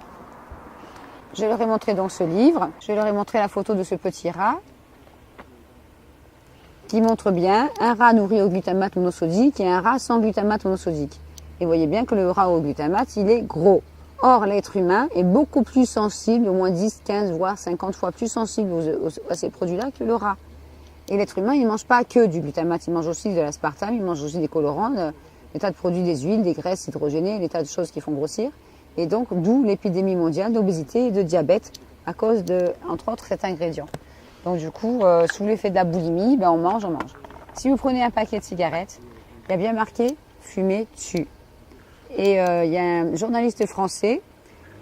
je leur ai montré donc ce livre, je leur ai montré la photo de ce petit rat qui montre bien un rat nourri au glutamate monosodique et un rat sans glutamate monosodique. Et vous voyez bien que le rat au glutamate, il est gros. Or, l'être humain est beaucoup plus sensible, au moins 10, 15, voire 50 fois plus sensible à ces produits-là que le rat. Et l'être humain, il ne mange pas que du glutamate, il mange aussi de l'aspartame, il mange aussi des colorants, des tas de produits, des huiles, des graisses hydrogénées, des tas de choses qui font grossir. Et donc, d'où l'épidémie mondiale d'obésité et de diabète à cause de, entre autres, cet ingrédient. Donc du coup, sous l'effet de la boulimie, ben on mange. Si vous prenez un paquet de cigarettes, il y a bien marqué « fumer tue ». Et il y a un journaliste français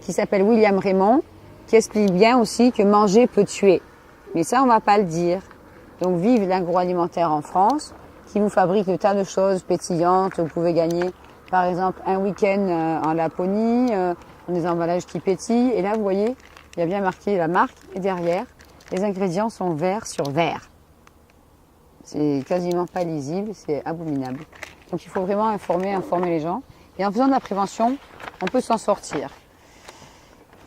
qui s'appelle William Raymond qui explique bien aussi que manger peut tuer. Mais ça, on ne va pas le dire. Donc vive l'agroalimentaire en France qui vous fabrique de tas de choses pétillantes. Vous pouvez gagner par exemple un week-end en Laponie, dans des emballages qui pétillent. Et là, vous voyez, il y a bien marqué la marque et derrière, les ingrédients sont vert sur vert. C'est quasiment pas lisible, c'est abominable. Donc il faut vraiment informer les gens. Et en faisant de la prévention, on peut s'en sortir.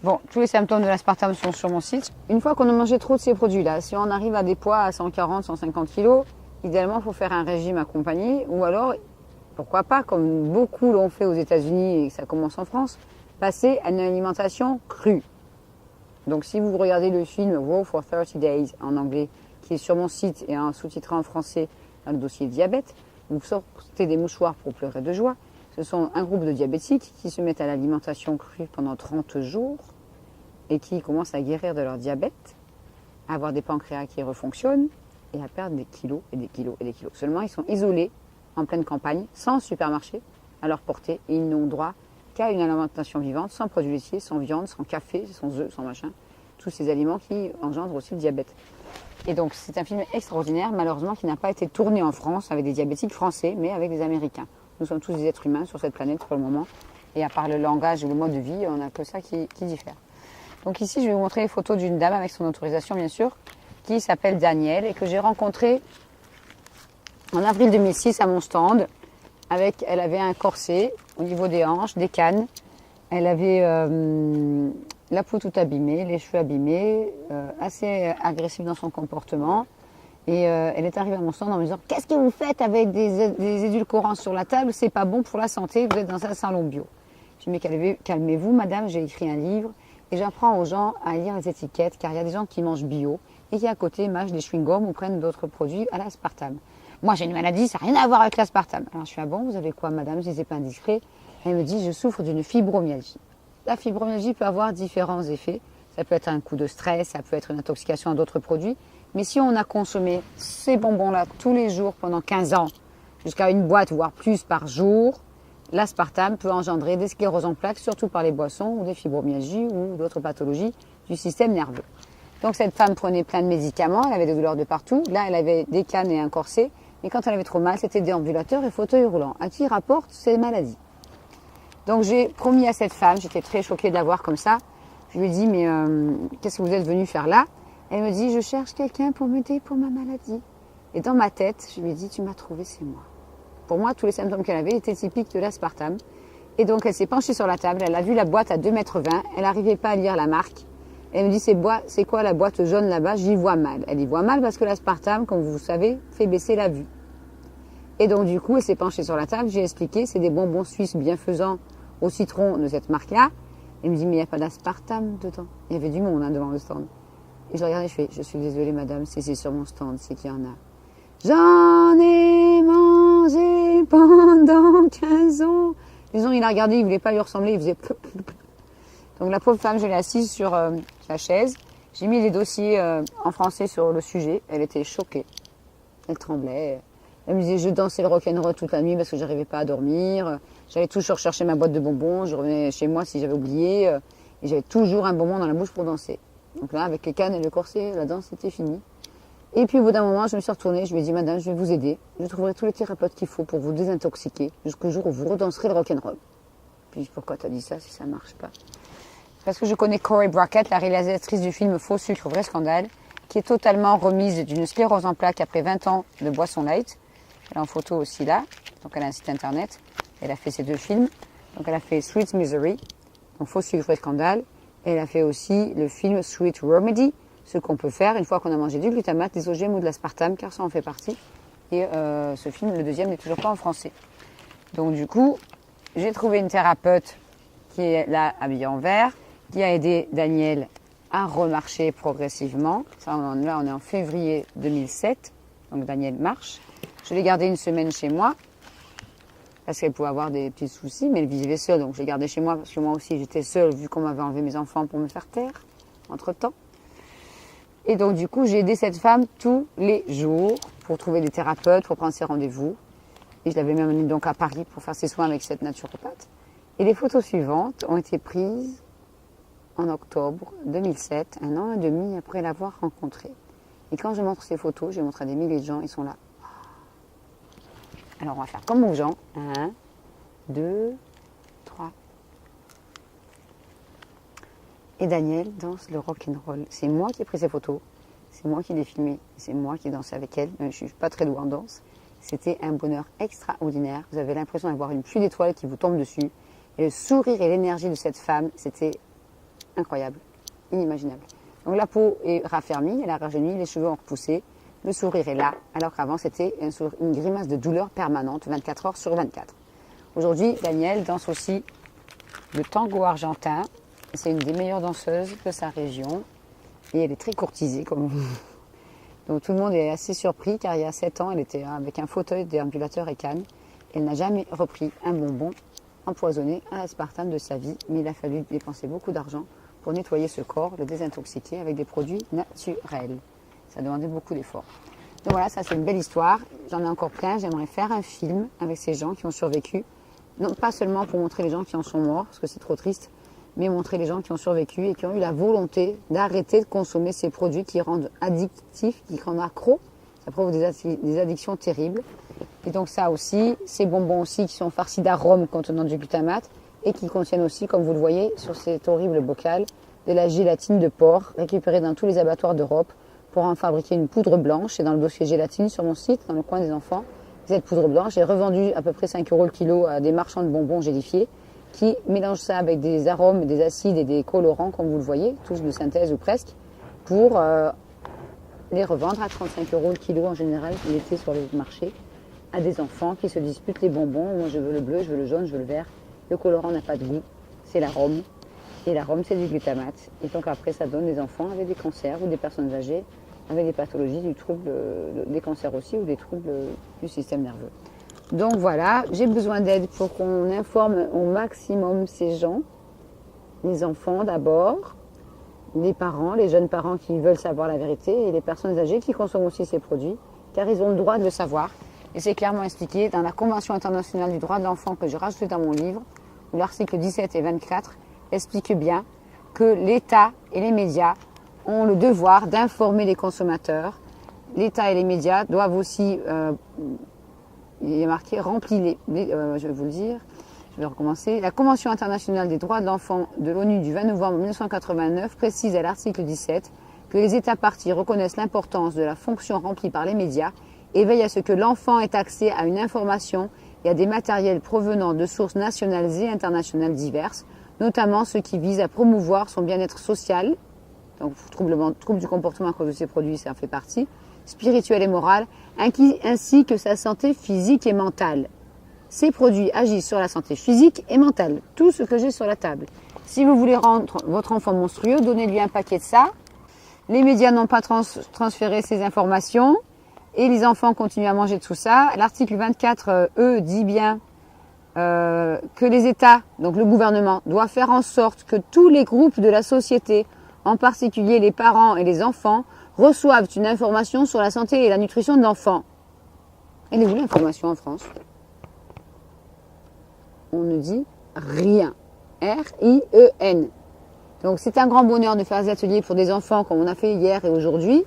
Bon, tous les symptômes de l'aspartame sont sur mon site. Une fois qu'on a mangé trop de ces produits-là, si on arrive à des poids à 140, 150 kg, idéalement, il faut faire un régime accompagné. Ou alors, pourquoi pas, comme beaucoup l'ont fait aux États-Unis et que ça commence en France, passer à une alimentation crue. Donc si vous regardez le film Raw for 30 Days en anglais, qui est sur mon site et sous-titré en français dans le dossier diabète, vous sortez des mouchoirs pour pleurer de joie. Ce sont un groupe de diabétiques qui se mettent à l'alimentation crue pendant 30 jours et qui commencent à guérir de leur diabète, à avoir des pancréas qui refonctionnent et à perdre des kilos et des kilos et des kilos. Seulement, ils sont isolés en pleine campagne, sans supermarché à leur portée et ils n'ont droit qu'à une alimentation vivante, sans produits laitiers, sans viande, sans café, sans œufs, sans machin. Tous ces aliments qui engendrent aussi le diabète. Et donc, c'est un film extraordinaire, malheureusement, qui n'a pas été tourné en France avec des diabétiques français, mais avec des Américains. Nous sommes tous des êtres humains sur cette planète pour le moment. Et à part le langage et le mode de vie, on n'a que ça qui diffère. Donc ici, je vais vous montrer les photos d'une dame, avec son autorisation bien sûr, qui s'appelle Danielle et que j'ai rencontrée en avril 2006 à mon stand. Elle avait un corset au niveau des hanches, des cannes. Elle avait la peau toute abîmée, les cheveux abîmés, assez agressive dans son comportement. Et elle est arrivée à mon stand en me disant « Qu'est-ce que vous faites avec des édulcorants sur la table? C'est pas bon pour la santé, vous êtes dans un salon bio. » Je lui ai dit « Calmez-vous madame, j'ai écrit un livre et j'apprends aux gens à lire les étiquettes car il y a des gens qui mangent bio et qui à côté mâchent des chewing-gums ou prennent d'autres produits à l'aspartame. Moi j'ai une maladie, ça n'a rien à voir avec l'aspartame. » Alors je suis « Ah bon, vous avez quoi madame, si c'est pas indiscret ?» Elle me dit « Je souffre d'une fibromyalgie. » La fibromyalgie peut avoir différents effets. Ça peut être un coup de stress, ça peut être une intoxication à d'autres produits. Mais si on a consommé ces bonbons-là tous les jours pendant 15 ans, jusqu'à une boîte, voire plus par jour, l'aspartame peut engendrer des scléroses en plaques, surtout par les boissons, ou des fibromyalgies, ou d'autres pathologies du système nerveux. Donc cette femme prenait plein de médicaments, elle avait des douleurs de partout. Là, elle avait des cannes et un corset. Mais quand elle avait trop mal, c'était déambulateur et fauteuil roulant. À qui rapporte ces maladies? Donc j'ai promis à cette femme, j'étais très choquée de la voir comme ça. Je lui ai dit, mais qu'est-ce que vous êtes venu faire là? Elle me dit, je cherche quelqu'un pour m'aider pour ma maladie. Et dans ma tête, je lui ai dit, tu m'as trouvé, c'est moi. Pour moi, tous les symptômes qu'elle avait étaient typiques de l'aspartame. Et donc, elle s'est penchée sur la table, elle a vu la boîte à 2,20 m, elle n'arrivait pas à lire la marque. Elle me dit, c'est quoi la boîte jaune là-bas? J'y vois mal. Elle y voit mal parce que l'aspartame, comme vous savez, fait baisser la vue. Et donc, du coup, elle s'est penchée sur la table, j'ai expliqué, c'est des bonbons suisses bienfaisants au citron de cette marque-là. Elle me dit, mais il n'y a pas d'aspartame dedans. Il y avait du monde devant le stand. Et je regardais, je fais, je suis désolée madame, si c'est sur mon stand, c'est qu'il y en a. J'en ai mangé pendant 15 ans. Disons, il a regardé, il voulait pas lui ressembler, il faisait... Donc la pauvre femme, je l'ai assise sur la chaise. J'ai mis les dossiers en français sur le sujet. Elle était choquée. Elle tremblait. Elle me disait, je dansais le rock'n'roll toute la nuit parce que j'arrivais pas à dormir. J'allais toujours chercher ma boîte de bonbons. Je revenais chez moi si j'avais oublié. Et j'avais toujours un bonbon dans la bouche pour danser. Donc là, avec les cannes et le corset, la danse était finie. Et puis au bout d'un moment, je me suis retournée, je lui ai dit, madame, je vais vous aider. Je trouverai tous les thérapeutes qu'il faut pour vous désintoxiquer jusqu'au jour où vous redanserez le rock'n'roll. Puis pourquoi t'as dit ça si ça marche pas? Parce que je connais Corey Brackett, la réalisatrice du film Faux sucre, vrai scandale, qui est totalement remise d'une sclérose en plaques après 20 ans de boisson light. Elle est en photo aussi là, donc elle a un site internet. Elle a fait ces 2 films. Donc elle a fait Sweet Misery, donc Faux sucre, vrai scandale. Et elle a fait aussi le film Sweet Remedy, ce qu'on peut faire une fois qu'on a mangé du glutamate, des OGM ou de l'aspartame, car ça en fait partie. Et ce film, le deuxième, n'est toujours pas en français. Donc du coup, j'ai trouvé une thérapeute qui est là, habillée en vert, qui a aidé Daniel à remarcher progressivement. Ça, là, on est en février 2007, donc Daniel marche. Je l'ai gardé une semaine chez moi, parce qu'elle pouvait avoir des petits soucis, mais elle vivait seule, donc je l'ai gardée chez moi, parce que moi aussi j'étais seule, vu qu'on m'avait enlevé mes enfants pour me faire taire, entre-temps. Et donc du coup, j'ai aidé cette femme tous les jours pour trouver des thérapeutes, pour prendre ses rendez-vous. Et je l'avais même amenée donc à Paris pour faire ses soins avec cette naturopathe. Et les photos suivantes ont été prises en octobre 2007, 1 an et demi après l'avoir rencontrée. Et quand je montre ces photos, je les montre à des milliers de gens, ils sont là. Alors on va faire comme aux gens. 1, 2, 3. Et Daniel danse le rock'n'roll. C'est moi qui ai pris ces photos, c'est moi qui l'ai filmé, c'est moi qui ai dansé avec elle. Je ne suis pas très douée en danse. C'était un bonheur extraordinaire. Vous avez l'impression d'avoir une pluie d'étoiles qui vous tombe dessus. Et le sourire et l'énergie de cette femme, c'était incroyable, inimaginable. Donc la peau est raffermie, elle a rajeuni, les cheveux ont repoussé, le sourire est là, alors qu'avant c'était une grimace de douleur permanente, 24 heures sur 24. Aujourd'hui, Daniel danse aussi le tango argentin. C'est une des meilleures danseuses de sa région. Et elle est très courtisée, comme vous. Donc tout le monde est assez surpris, car il y a 7 ans, elle était avec un fauteuil déambulateur et canne. Elle n'a jamais repris un bonbon empoisonné à l'aspartame de sa vie, mais il a fallu dépenser beaucoup d'argent pour nettoyer ce corps, le désintoxiquer avec des produits naturels. Ça demandait beaucoup d'efforts. Donc voilà, ça c'est une belle histoire. J'en ai encore plein. J'aimerais faire un film avec ces gens qui ont survécu. Non pas seulement pour montrer les gens qui en sont morts, parce que c'est trop triste, mais montrer les gens qui ont survécu et qui ont eu la volonté d'arrêter de consommer ces produits qui rendent addictifs, qui rendent accro. Ça provoque des addictions terribles. Et donc ça aussi, ces bonbons aussi qui sont farcis d'arômes contenant du glutamate et qui contiennent aussi, comme vous le voyez sur cet horrible bocal, de la gélatine de porc récupérée dans tous les abattoirs d'Europe pour en fabriquer une poudre blanche. Et dans le dossier gélatine sur mon site, dans le coin des enfants, cette poudre blanche est revendue à peu près 5 € le kilo à des marchands de bonbons gélifiés qui mélangent ça avec des arômes, des acides et des colorants, comme vous le voyez, tous de synthèse ou presque, pour les revendre à 35 € le kilo en général, l'été sur le marché, à des enfants qui se disputent les bonbons. Moi je veux le bleu, je veux le jaune, je veux le vert. Le colorant n'a pas de goût, c'est l'arôme. Et l'arôme c'est du glutamate. Et donc après ça donne des enfants avec des cancers ou des personnes âgées avec des pathologies du trouble, des cancers aussi ou des troubles du système nerveux. Donc voilà, j'ai besoin d'aide pour qu'on informe au maximum ces gens, les enfants d'abord, les parents, les jeunes parents qui veulent savoir la vérité et les personnes âgées qui consomment aussi ces produits, car ils ont le droit de le savoir. Et c'est clairement expliqué dans la Convention internationale du droit de l'enfant que j'ai rajouté dans mon livre, où l'article 17 et 24 expliquent bien que l'État et les médias ont le devoir d'informer les consommateurs. L'État et les médias doivent aussi, il est marqué, remplir je vais vous le dire, je vais recommencer. La Convention internationale des droits de l'enfant de l'ONU du 20 novembre 1989 précise à l'article 17 que les États parties reconnaissent l'importance de la fonction remplie par les médias et veillent à ce que l'enfant ait accès à une information et à des matériels provenant de sources nationales et internationales diverses, notamment ceux qui visent à promouvoir son bien-être social, donc trouble du comportement à cause de ces produits, ça en fait partie, spirituel et moral, ainsi que sa santé physique et mentale. Ces produits agissent sur la santé physique et mentale, tout ce que j'ai sur la table. Si vous voulez rendre votre enfant monstrueux, donnez-lui un paquet de ça. Les médias n'ont pas transféré ces informations et les enfants continuent à manger tout ça. L'article 24, dit bien que les États, donc le gouvernement, doit faire en sorte que tous les groupes de la société, en particulier les parents et les enfants, reçoivent une information sur la santé et la nutrition de l'enfant. Elle est où l'information en France? On ne dit rien. R-I-E-N. Donc c'est un grand bonheur de faire des ateliers pour des enfants comme on a fait hier et aujourd'hui,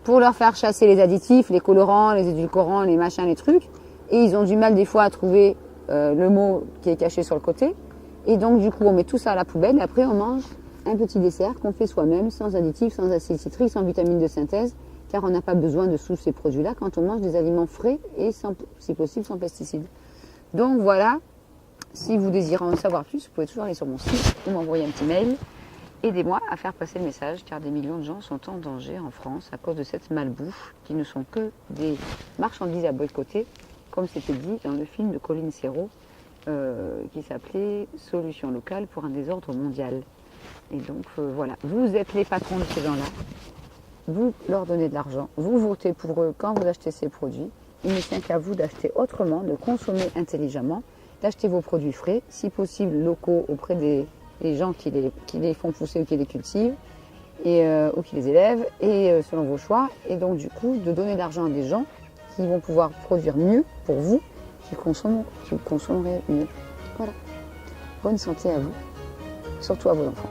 pour leur faire chasser les additifs, les colorants, les édulcorants, les machins, les trucs. Et ils ont du mal des fois à trouver le mot qui est caché sur le côté. Et donc du coup, on met tout ça à la poubelle et après on mange un petit dessert qu'on fait soi-même, sans additifs, sans acide citrique, sans vitamines de synthèse, car on n'a pas besoin de tous ces produits-là quand on mange des aliments frais et si possible sans pesticides. Donc voilà, si vous désirez en savoir plus, vous pouvez toujours aller sur mon site ou m'envoyer un petit mail. Aidez-moi à faire passer le message, car des millions de gens sont en danger en France à cause de cette malbouffe qui ne sont que des marchandises à boycotter, comme c'était dit dans le film de Colin Serrault, qui s'appelait « Solution locale pour un désordre mondial ». Et donc voilà, vous êtes les patrons de ces gens-là, vous leur donnez de l'argent, vous votez pour eux quand vous achetez ces produits. Il ne tient qu'à vous d'acheter autrement, de consommer intelligemment, d'acheter vos produits frais, si possible locaux auprès des gens qui les font pousser ou qui les cultivent, ou qui les élèvent, et selon vos choix. Et donc du coup, de donner de l'argent à des gens qui vont pouvoir produire mieux pour vous, qui consommeraient mieux. Voilà. Bonne santé à vous, surtout à vos enfants.